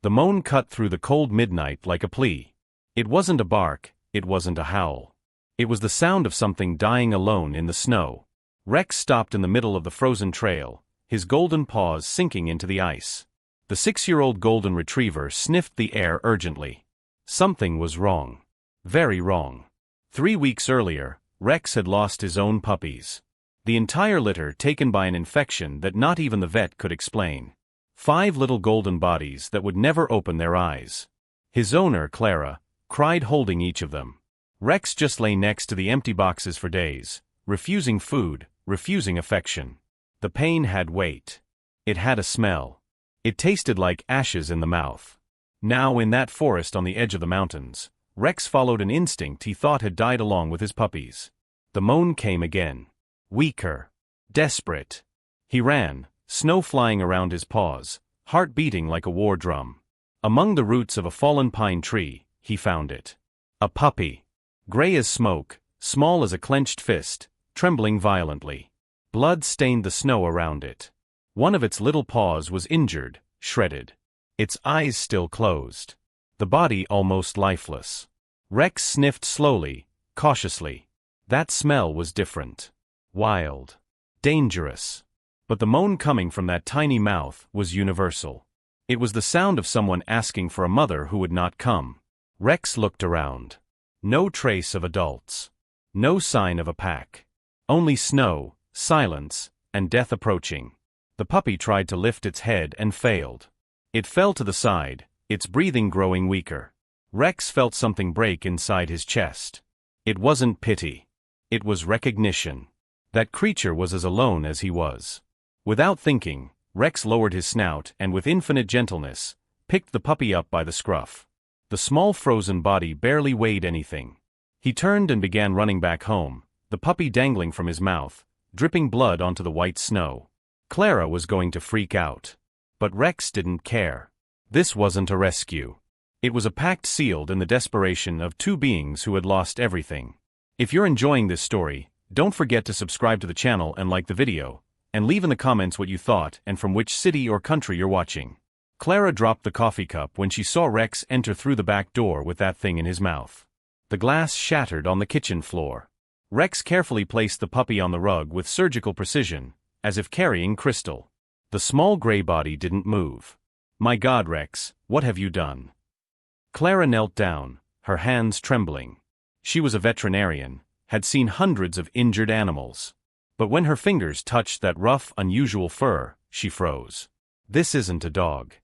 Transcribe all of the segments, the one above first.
The moan cut through the cold midnight like a plea. It wasn't a bark, it wasn't a howl. It was the sound of something dying alone in the snow. Rex stopped in the middle of the frozen trail, his golden paws sinking into the ice. The 6-year-old golden retriever sniffed the air urgently. Something was wrong. Very wrong. 3 weeks earlier, Rex had lost his own puppies. The entire litter taken by an infection that not even the vet could explain. 5 little golden bodies that would never open their eyes. His owner, Clara, cried holding each of them. Rex just lay next to the empty boxes for days, refusing food, refusing affection. The pain had weight. It had a smell. It tasted like ashes in the mouth. Now in that forest on the edge of the mountains, Rex followed an instinct he thought had died along with his puppies. The moan came again. Weaker. Desperate. He ran, snow flying around his paws, heart beating like a war drum. Among the roots of a fallen pine tree, he found it. A puppy. Gray as smoke, small as a clenched fist, trembling violently. Blood stained the snow around it. One of its little paws was injured, shredded. Its eyes still closed. The body almost lifeless. Rex sniffed slowly, cautiously. That smell was different. Wild. Dangerous. But the moan coming from that tiny mouth was universal. It was the sound of someone asking for a mother who would not come. Rex looked around. No trace of adults. No sign of a pack. Only snow, silence, and death approaching. The puppy tried to lift its head and failed. It fell to the side, its breathing growing weaker. Rex felt something break inside his chest. It wasn't pity. It was recognition. That creature was as alone as he was. Without thinking, Rex lowered his snout and with infinite gentleness, picked the puppy up by the scruff. The small frozen body barely weighed anything. He turned and began running back home, the puppy dangling from his mouth, dripping blood onto the white snow. Clara was going to freak out. But Rex didn't care. This wasn't a rescue. It was a pact sealed in the desperation of 2 beings who had lost everything. If you're enjoying this story, don't forget to subscribe to the channel and like the video, and leave in the comments what you thought and from which city or country you're watching. Clara dropped the coffee cup when she saw Rex enter through the back door with that thing in his mouth. The glass shattered on the kitchen floor. Rex carefully placed the puppy on the rug with surgical precision, as if carrying crystal. The small gray body didn't move. "My God, Rex, what have you done?" Clara knelt down, her hands trembling. She was a veterinarian, had seen hundreds of injured animals. But when her fingers touched that rough, unusual fur, she froze. This isn't a dog.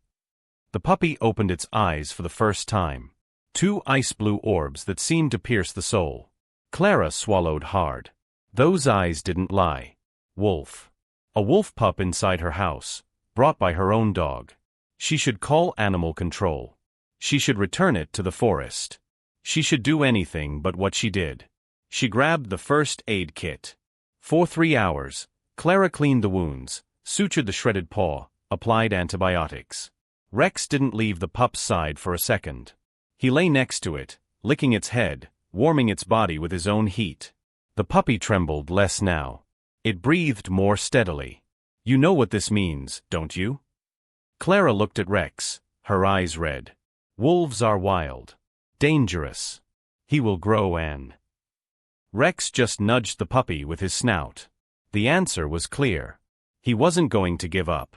The puppy opened its eyes for the first time. 2 ice-blue orbs that seemed to pierce the soul. Clara swallowed hard. Those eyes didn't lie. Wolf. A wolf pup inside her house, brought by her own dog. She should call animal control. She should return it to the forest. She should do anything but what she did. She grabbed the first aid kit. For 3 hours, Clara cleaned the wounds, sutured the shredded paw, applied antibiotics. Rex didn't leave the pup's side for a second. He lay next to it, licking its head, warming its body with his own heat. The puppy trembled less now. It breathed more steadily. "You know what this means, don't you?" Clara looked at Rex, her eyes red. "Wolves are wild. Dangerous. He will grow an..." Rex just nudged the puppy with his snout. The answer was clear. He wasn't going to give up.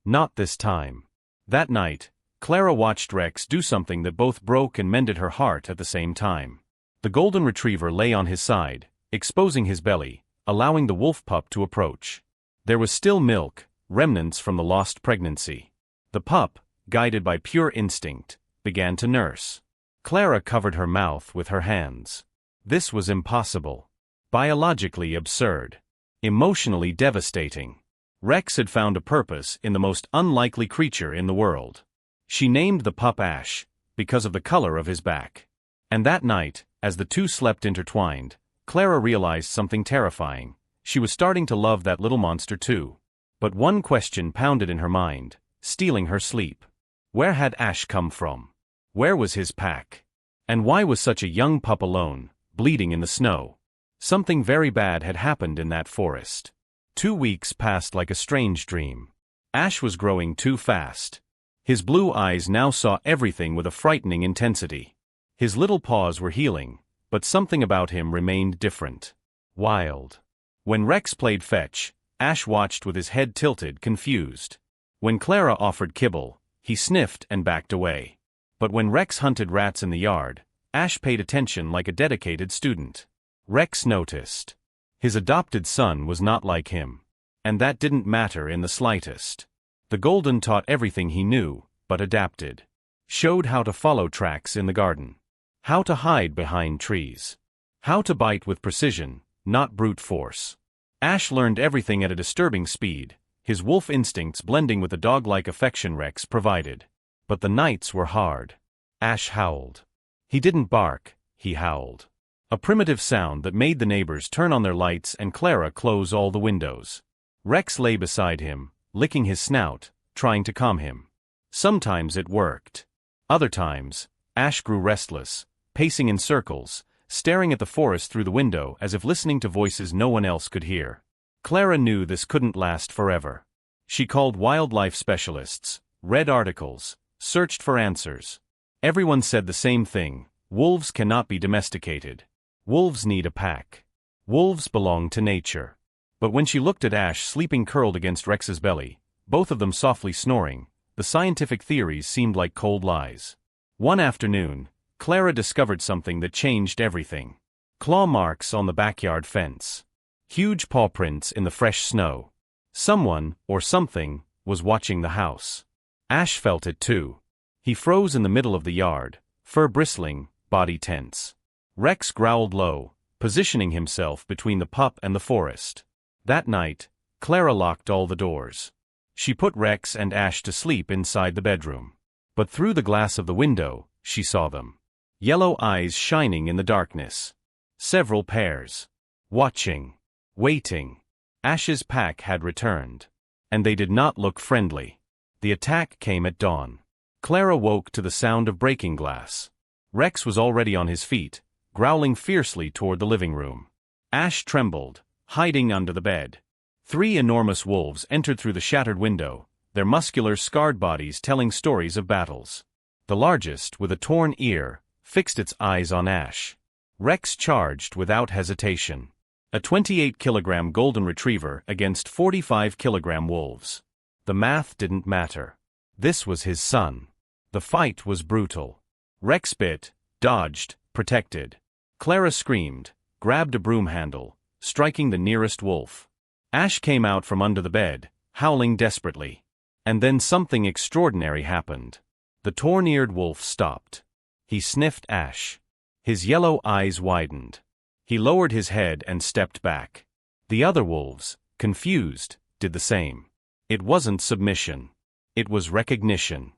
Not this time. That night, Clara watched Rex do something that both broke and mended her heart at the same time. The golden retriever lay on his side, exposing his belly, allowing the wolf pup to approach. There was still milk, remnants from the lost pregnancy. The pup, guided by pure instinct, began to nurse. Clara covered her mouth with her hands. This was impossible. Biologically absurd. Emotionally devastating. Rex had found a purpose in the most unlikely creature in the world. She named the pup Ash, because of the color of his back. And that night, as the 2 slept intertwined, Clara realized something terrifying. She was starting to love that little monster too. But one question pounded in her mind, stealing her sleep. Where had Ash come from? Where was his pack? And why was such a young pup alone, bleeding in the snow? Something very bad had happened in that forest. 2 weeks passed like a strange dream. Ash was growing too fast. His blue eyes now saw everything with a frightening intensity. His little paws were healing, but something about him remained different. Wild. When Rex played fetch, Ash watched with his head tilted, confused. When Clara offered kibble, he sniffed and backed away. But when Rex hunted rats in the yard, Ash paid attention like a dedicated student. Rex noticed. His adopted son was not like him. And that didn't matter in the slightest. The Golden taught everything he knew, but adapted. Showed how to follow tracks in the garden. How to hide behind trees. How to bite with precision, not brute force. Ash learned everything at a disturbing speed, his wolf instincts blending with the dog-like affection Rex provided. But the nights were hard. Ash howled. He didn't bark, he howled. A primitive sound that made the neighbors turn on their lights and Clara close all the windows. Rex lay beside him, licking his snout, trying to calm him. Sometimes it worked. Other times, Ash grew restless, pacing in circles, staring at the forest through the window as if listening to voices no one else could hear. Clara knew this couldn't last forever. She called wildlife specialists, read articles, searched for answers. Everyone said the same thing: wolves cannot be domesticated. Wolves need a pack. Wolves belong to nature. But when she looked at Ash sleeping curled against Rex's belly, both of them softly snoring, the scientific theories seemed like cold lies. One afternoon, Clara discovered something that changed everything. Claw marks on the backyard fence. Huge paw prints in the fresh snow. Someone, or something, was watching the house. Ash felt it too. He froze in the middle of the yard, fur bristling, body tense. Rex growled low, positioning himself between the pup and the forest. That night, Clara locked all the doors. She put Rex and Ash to sleep inside the bedroom. But through the glass of the window, she saw them. Yellow eyes shining in the darkness. Several pairs. Watching. Waiting. Ash's pack had returned. And they did not look friendly. The attack came at dawn. Clara woke to the sound of breaking glass. Rex was already on his feet, growling fiercely toward the living room. Ash trembled, hiding under the bed. 3 enormous wolves entered through the shattered window, their muscular, scarred bodies telling stories of battles. The largest, with a torn ear, fixed its eyes on Ash. Rex charged without hesitation. A 28-kilogram golden retriever against 45-kilogram wolves. The math didn't matter. This was his son. The fight was brutal. Rex bit, dodged, protected. Clara screamed, grabbed a broom handle, striking the nearest wolf. Ash came out from under the bed, howling desperately. And then something extraordinary happened. The torn-eared wolf stopped. He sniffed Ash. His yellow eyes widened. He lowered his head and stepped back. The other wolves, confused, did the same. It wasn't submission. It was recognition.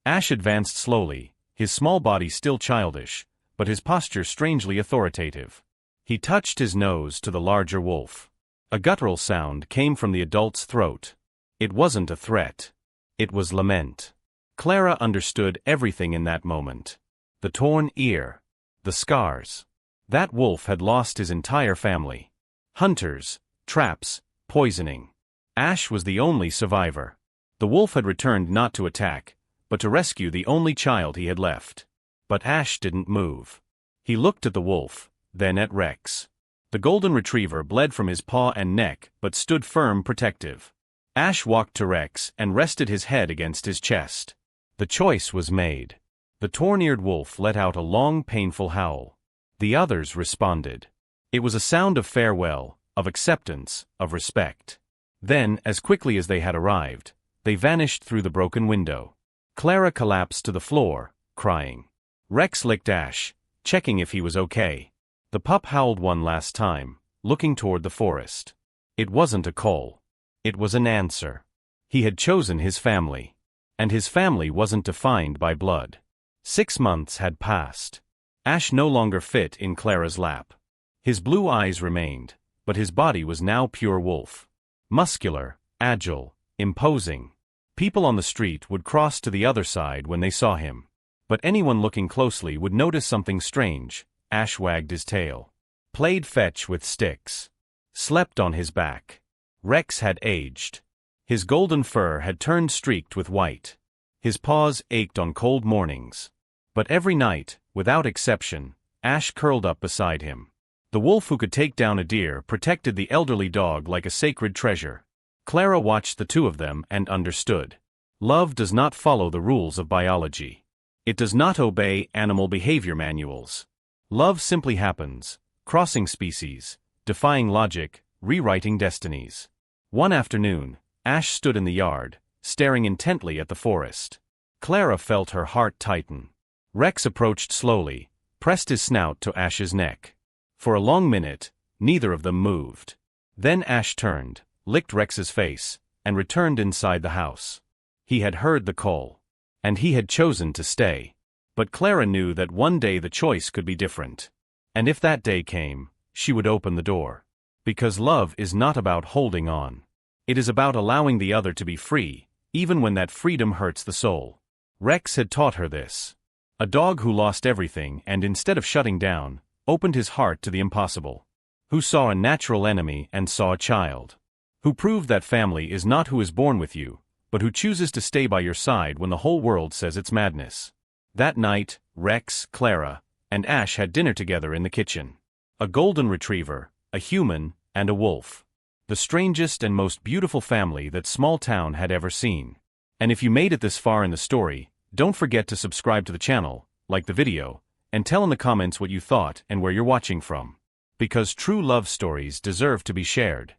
Ash advanced slowly, his small body still childish, but his posture strangely authoritative. He touched his nose to the larger wolf. A guttural sound came from the adult's throat. It wasn't a threat. It was lament. Clara understood everything in that moment. The torn ear. The scars. That wolf had lost his entire family. Hunters, traps, poisoning. Ash was the only survivor. The wolf had returned not to attack, but to rescue the only child he had left. But Ash didn't move. He looked at the wolf, then at Rex. The golden retriever bled from his paw and neck but stood firm, protective. Ash walked to Rex and rested his head against his chest. The choice was made. The torn-eared wolf let out a long, painful howl. The others responded. It was a sound of farewell, of acceptance, of respect. Then, as quickly as they had arrived, they vanished through the broken window. Clara collapsed to the floor, crying. Rex licked Ash, checking if he was okay. The pup howled one last time, looking toward the forest. It wasn't a call. It was an answer. He had chosen his family. And his family wasn't defined by blood. 6 months had passed. Ash no longer fit in Clara's lap. His blue eyes remained, but his body was now pure wolf. Muscular, agile, imposing. People on the street would cross to the other side when they saw him. But anyone looking closely would notice something strange. Ash wagged his tail. Played fetch with sticks. Slept on his back. Rex had aged. His golden fur had turned streaked with white. His paws ached on cold mornings. But every night, without exception, Ash curled up beside him. The wolf who could take down a deer protected the elderly dog like a sacred treasure. Clara watched the two of them and understood. Love does not follow the rules of biology. It does not obey animal behavior manuals. Love simply happens, crossing species, defying logic, rewriting destinies. One afternoon, Ash stood in the yard, staring intently at the forest. Clara felt her heart tighten. Rex approached slowly, pressed his snout to Ash's neck. For a long minute, neither of them moved. Then Ash turned, licked Rex's face, and returned inside the house. He had heard the call. And he had chosen to stay. But Clara knew that one day the choice could be different. And if that day came, she would open the door. Because love is not about holding on. It is about allowing the other to be free, even when that freedom hurts the soul. Rex had taught her this. A dog who lost everything and instead of shutting down, opened his heart to the impossible. Who saw a natural enemy and saw a child. Who proved that family is not who is born with you, but who chooses to stay by your side when the whole world says it's madness. That night, Rex, Clara, and Ash had dinner together in the kitchen. A golden retriever, a human, and a wolf. The strangest and most beautiful family that small town had ever seen. And if you made it this far in the story, don't forget to subscribe to the channel, like the video, and tell in the comments what you thought and where you're watching from. Because true love stories deserve to be shared.